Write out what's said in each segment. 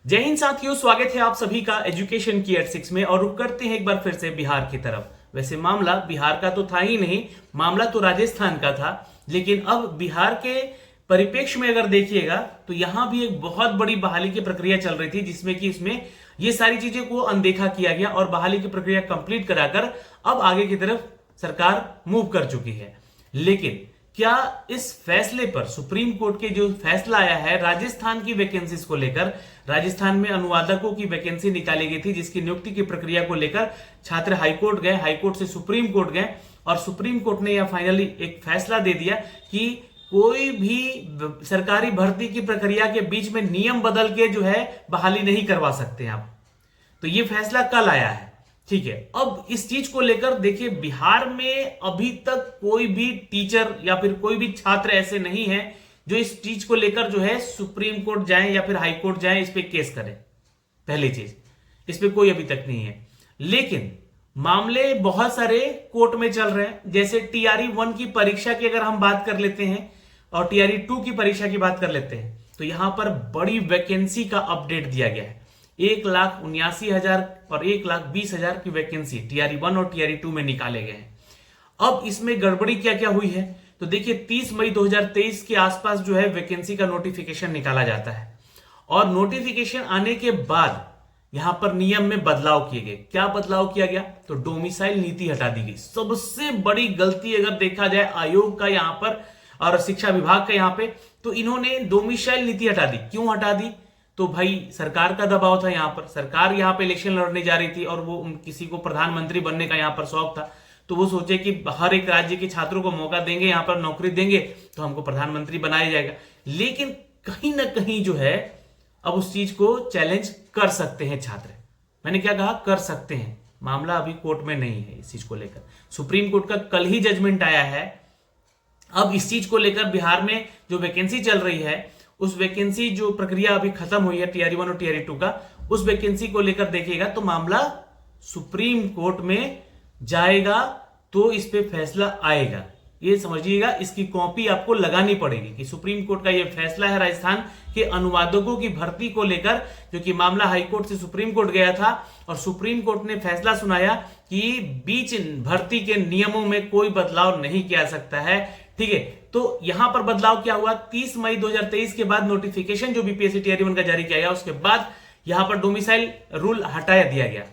जय हिंद साथियों, स्वागत है आप सभी का एजुकेशन की एट 6 में। और रुक करते हैं एक बार फिर से बिहार की तरफ। वैसे मामला बिहार का तो था ही नहीं, मामला तो राजस्थान का था। लेकिन अब बिहार के परिप्रेक्ष्य में अगर देखिएगा तो यहां भी एक बहुत बड़ी बहाली की प्रक्रिया चल रही थी, जिसमें कि इसमें ये सारी चीजें को अनदेखा किया गया और बहाली की प्रक्रिया कंप्लीट कराकर अब आगे की तरफ सरकार मूव कर चुकी है। लेकिन क्या इस फैसले पर सुप्रीम कोर्ट के जो फैसला आया है राजस्थान की वैकेंसीज को लेकर, राजस्थान में अनुवादकों की वैकेंसी निकाली गई थी जिसकी नियुक्ति की प्रक्रिया को लेकर छात्र हाईकोर्ट गए, हाईकोर्ट से सुप्रीम कोर्ट गए और सुप्रीम कोर्ट ने यह फाइनली एक फैसला दे दिया कि कोई भी सरकारी भर्ती की प्रक्रिया के बीच में नियम बदल के जो है बहाली नहीं करवा सकते आप। तो ये फैसला कल आया है, ठीक है। अब इस चीज को लेकर देखिए, बिहार में अभी तक कोई भी टीचर या फिर कोई भी छात्र ऐसे नहीं है जो इस चीज को लेकर जो है सुप्रीम कोर्ट जाए या फिर हाई कोर्ट जाए, इस पे केस करें। पहली चीज, इस पे कोई अभी तक नहीं है। लेकिन मामले बहुत सारे कोर्ट में चल रहे हैं। जैसे टीआरई 1 की परीक्षा की अगर हम बात कर लेते हैं और टीआरई 2 की परीक्षा की बात कर लेते हैं, तो यहां पर बड़ी वैकेंसी का अपडेट दिया गया है। 1,79,000 और 1,20,000 की वैकेंसी टीआरई 1 और टीआरई 2 में निकाले गए हैं। अब इसमें गड़बड़ी क्या क्या हुई है, तो देखिए 30 मई 2023 के आसपास जो है वैकेंसी का नोटिफिकेशन निकाला जाता है और नोटिफिकेशन आने के बाद यहां पर नियम में बदलाव किए गए। क्या बदलाव किया गया, तो डोमिसाइल नीति हटा दी गई। सबसे बड़ी गलती अगर देखा जाए आयोग का यहां पर और शिक्षा विभाग का यहां पे, तो इन्होंने डोमिसाइल नीति हटा दी। क्यों हटा दी, तो भाई सरकार का दबाव था। यहां पर सरकार यहां पे इलेक्शन लड़ने जा रही थी और वो किसी को प्रधानमंत्री बनने का यहां पर शौक था, तो वो सोचे कि हर एक राज्य के छात्रों को मौका देंगे, यहां पर नौकरी देंगे तो हमको प्रधानमंत्री बनाया जाएगा। लेकिन कहीं ना कहीं जो है अब उस चीज को चैलेंज कर सकते हैं छात्र। मैंने क्या कहा, कर सकते हैं। मामला अभी कोर्ट में नहीं है। इस चीज को लेकर सुप्रीम कोर्ट का कल ही जजमेंट आया है। अब इस चीज को लेकर बिहार में जो वैकेंसी चल रही है, उस वैकेंसी जो प्रक्रिया अभी खत्म हुई है टीआरई 1 और टीआरई 2 का, उस वैकेंसी को लेकर देखिएगा तो मामला सुप्रीम कोर्ट में जाएगा तो इस पे फैसला आएगा। ये समझिएगा, इसकी कॉपी आपको लगानी पड़ेगी कि सुप्रीम कोर्ट का ये फैसला है राजस्थान के अनुवादकों की भर्ती को लेकर, जो कि मामला हाईकोर्ट से सुप्रीम कोर्ट गया था और सुप्रीम कोर्ट ने फैसला सुनाया कि बीच भर्ती के नियमों में कोई बदलाव नहीं किया सकता है, ठीक है। तो यहां पर बदलाव क्या हुआ, 30 मई 2023 के बाद नोटिफिकेशन जो बीपीएससी टीआरई 1 का जारी किया गया, उसके बाद यहां पर डोमिसाइल रूल हटाया दिया गया।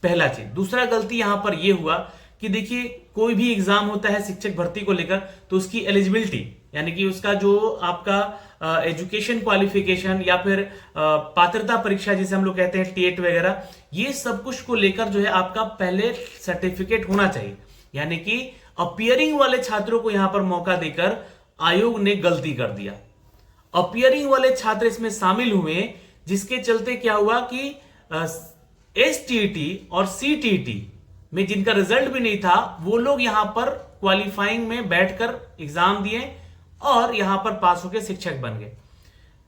पहला चीज। दूसरा गलती यहां पर यह हुआ कि देखिए, कोई भी एग्जाम होता है शिक्षक भर्ती को लेकर, तो उसकी एलिजिबिलिटी यानी कि उसका जो आपका एजुकेशन क्वालिफिकेशन या फिर पात्रता परीक्षा जिसे हम लोग कहते हैं टेट वगैरह, ये सब कुछ को लेकर जो है आपका पहले सर्टिफिकेट होना चाहिए। यानी कि अपियरिंग वाले छात्रों को यहां पर मौका देकर आयोग ने गलती कर दिया। अपियरिंग वाले छात्र इसमें शामिल हुए, जिसके चलते क्या हुआ कि एसटीईटी और सीटीईटी में जिनका रिजल्ट भी नहीं था, वो लोग यहां पर क्वालिफाइंग में बैठकर एग्जाम दिए और यहां पर पास होकर शिक्षक बन गए।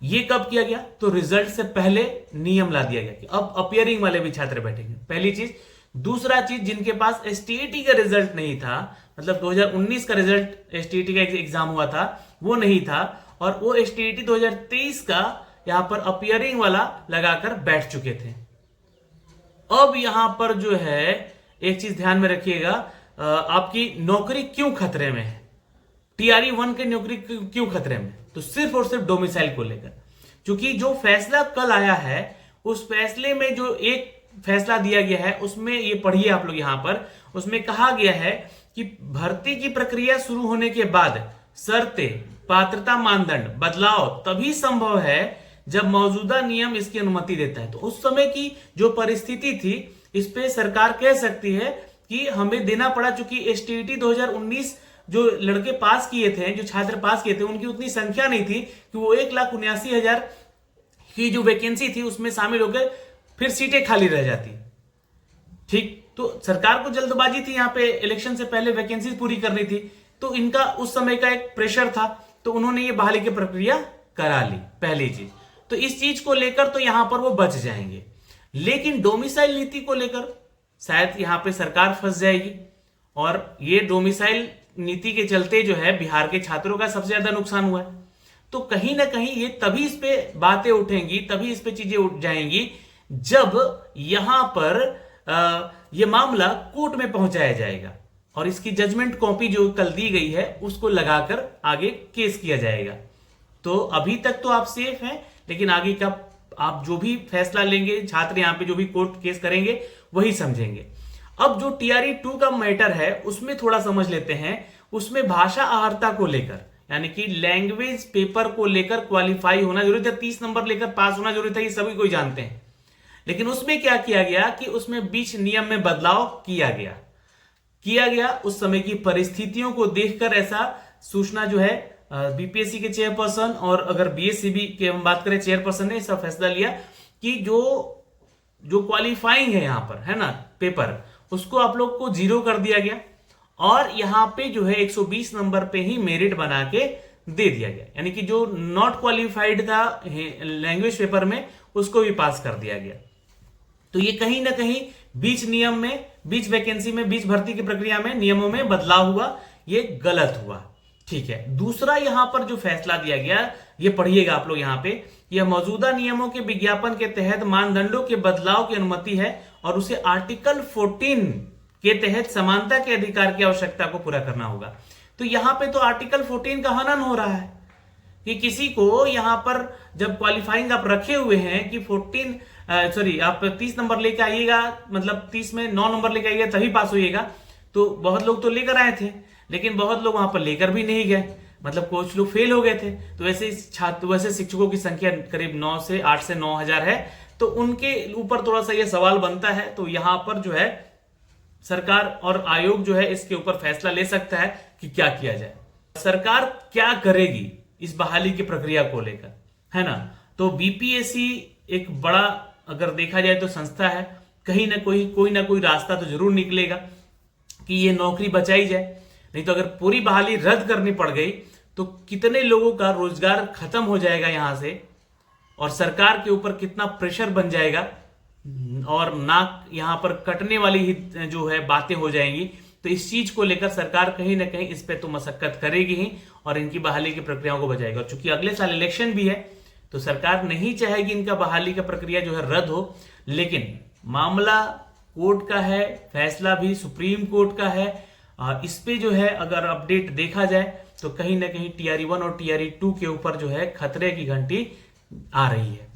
ये कब किया गया, तो रिजल्ट से पहले नियम ला दिया गया कि अब अपियरिंग वाले भी छात्र बैठेंगे। पहली चीज। दूसरा चीज, जिनके पास एसटीईटी का रिजल्ट नहीं था, मतलब 2019 का रिजल्ट एसटीईटी का एग्जाम हुआ था वो नहीं था, और वो एसटीईटी 2023 का यहां पर अपियरिंग वाला लगाकर बैठ चुके थे। अब यहां पर जो है एक चीज ध्यान में रखिएगा, आपकी नौकरी क्यों खतरे में है, टीआरई 1 की नौकरी क्यों खतरे में, तो सिर्फ और सिर्फ डोमिसाइल को लेकर। क्योंकि जो फैसला कल आया है, उस फैसले में जो एक फैसला दिया गया है उसमें ये पढ़िए आप लोग, यहां पर उसमें कहा गया है कि भर्ती की प्रक्रिया शुरू होने के बाद शर्तें, पात्रता मानदंड बदलाव तभी संभव है जब मौजूदा नियम इसकी अनुमति देता है। तो उस समय की जो परिस्थिति थी, इस पे सरकार कह सकती है कि हमें देना पड़ा, चूंकि एसटीईटी 2019 जो लड़के पास किए थे, जो छात्र पास किए थे, उनकी उतनी संख्या नहीं थी कि वो 1,79,000 की जो वैकेंसी थी उसमें शामिल होकर फिर सीटें खाली रह जाती, ठीक। तो सरकार को जल्दबाजी थी यहां पे, इलेक्शन से पहले वैकेंसी पूरी करनी थी, तो इनका उस समय का एक प्रेशर था, तो उन्होंने ये बहाली की प्रक्रिया करा ली। पहली चीज तो इस चीज को लेकर तो यहां पर वो बच जाएंगे। लेकिन डोमिसाइल नीति को लेकर शायद यहां पे सरकार फंस जाएगी, और ये डोमिसाइल नीति के चलते जो है बिहार के छात्रों का सबसे ज्यादा नुकसान हुआ है। तो कहीं ना कहीं ये तभी इस पे बातें उठेंगी, तभी इस पे चीजें उठ जाएंगी जब यहां पर ये मामला कोर्ट में पहुंचाया जाएगा और इसकी जजमेंट कॉपी जो कल दी गई है उसको लगाकर आगे केस किया जाएगा। तो अभी तक तो आप सेफ हैं, लेकिन आगे का आप जो भी फैसला लेंगे, छात्र यहां पे जो भी कोर्ट केस करेंगे वही समझेंगे। अब जो टीआरई 2 का मैटर है उसमें थोड़ा समझ लेते हैं। उसमें भाषा अहर्ता को लेकर, यानी कि लैंग्वेज पेपर को लेकर क्वालिफाई होना जरूरी था, 30 नंबर लेकर पास होना जरूरी था, ये सभी कोई जानते हैं। लेकिन उसमें क्या किया गया कि उसमें बीच नियम में बदलाव किया गया उस समय की परिस्थितियों को देखकर। ऐसा सूचना जो है बीपीएससी के चेयरपर्सन और अगर बीएससीबी की हम बात करें चेयरपर्सन ने ऐसा फैसला लिया कि जो क्वालिफाइंग है यहां पर, है ना, पेपर, उसको आप लोग को 0 कर दिया गया और यहां पे जो है 120 नंबर पे ही मेरिट बना के दे दिया गया। यानी कि जो नॉट क्वालिफाइड था लैंग्वेज पेपर में उसको भी पास कर दिया गया। तो ये कहीं ना कहीं बीच नियम में, बीच वैकेंसी में, बीच भर्ती की प्रक्रिया में नियमों में बदलाव हुआ, ये गलत हुआ। ठीक है, दूसरा यहां पर जो फैसला दिया गया ये पढ़िएगा आप लोग यहां पे, यह मौजूदा नियमों के विज्ञापन के तहत मानदंडों के बदलाव की अनुमति है और उसे आर्टिकल 14 के तहत समानता के अधिकार की आवश्यकता को पूरा करना होगा। तो यहां पे तो आर्टिकल 14 का हनन हो रहा है कि किसी को यहां पर जब क्वालिफाइंग आप रखे हुए हैं कि आप 30 नंबर लेके आइएगा, मतलब 30 में 9 नंबर लेके आइएगा तभी पास होइएगा। तो बहुत लोग तो लेकर आए थे, लेकिन बहुत लोग वहां पर लेकर भी नहीं गए, मतलब कुछ लोग फेल हो गए थे। तो वैसे शिक्षकों की संख्या करीब 8 से 9 हजार है। तो उनके ऊपर थोड़ा सा यह सवाल बनता है। तो यहां पर जो है सरकार और आयोग जो है इसके ऊपर फैसला ले सकता है कि क्या किया जाए, सरकार क्या करेगी इस बहाली की प्रक्रिया को लेकर, है ना। तो बीपीएससी एक बड़ा, अगर देखा जाए तो संस्था है, कहीं ना कोई ना कोई रास्ता तो जरूर निकलेगा कि ये नौकरी बचाई जाए। नहीं तो अगर पूरी बहाली रद्द करनी पड़ गई तो कितने लोगों का रोजगार खत्म हो जाएगा यहां से, और सरकार के ऊपर कितना प्रेशर बन जाएगा और नाक यहां पर कटने वाली ही जो है बातें हो जाएंगी। तो इस चीज को लेकर सरकार कहीं ना कहीं इस पे तो मशक्कत करेगी ही और इनकी बहाली की प्रक्रियाओं को बचाएगा। और चूंकि अगले साल इलेक्शन भी है तो सरकार नहीं चाहेगी इनका बहाली का प्रक्रिया जो है रद्द हो। लेकिन मामला कोर्ट का है, फैसला भी सुप्रीम कोर्ट का है। इस पे जो है अगर अपडेट देखा जाए तो कहीं ना कहीं टीआरई 1 और टीआरई 2 के ऊपर जो है खतरे की घंटी आ रही है।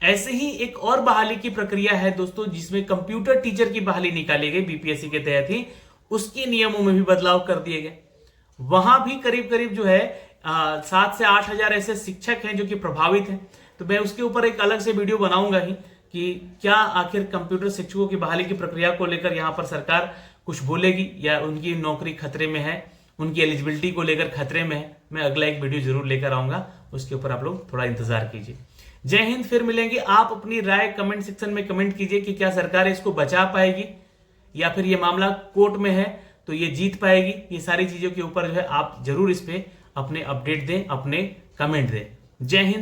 ऐसे ही एक और बहाली की प्रक्रिया है दोस्तों, जिसमें कंप्यूटर टीचर की बहाली निकाली गई बीपीएससी के तहत ही, उसके नियमों में भी बदलाव कर दिए गए। वहां भी करीब करीब जो है 7 से 8 हजार ऐसे शिक्षक हैं जो कि प्रभावित हैं। तो मैं उसके ऊपर एक अलग से वीडियो बनाऊंगा ही कि क्या आखिर कंप्यूटर शिक्षकों की बहाली की प्रक्रिया को लेकर यहां पर सरकार कुछ बोलेगी या उनकी नौकरी खतरे में है, उनकी एलिजिबिलिटी को लेकर खतरे में है। मैं अगला एक वीडियो जरूर लेकर आऊंगा, उसके ऊपर आप लोग थोड़ा इंतजार कीजिए। जय हिंद, फिर मिलेंगे। आप अपनी राय कमेंट सेक्शन में कमेंट कीजिए कि क्या सरकार इसको बचा पाएगी या फिर ये मामला कोर्ट में है तो ये जीत पाएगी। ये सारी चीजों के ऊपर जो है आप जरूर इस पे अपने अपडेट दें, अपने कमेंट दें। जय हिंद।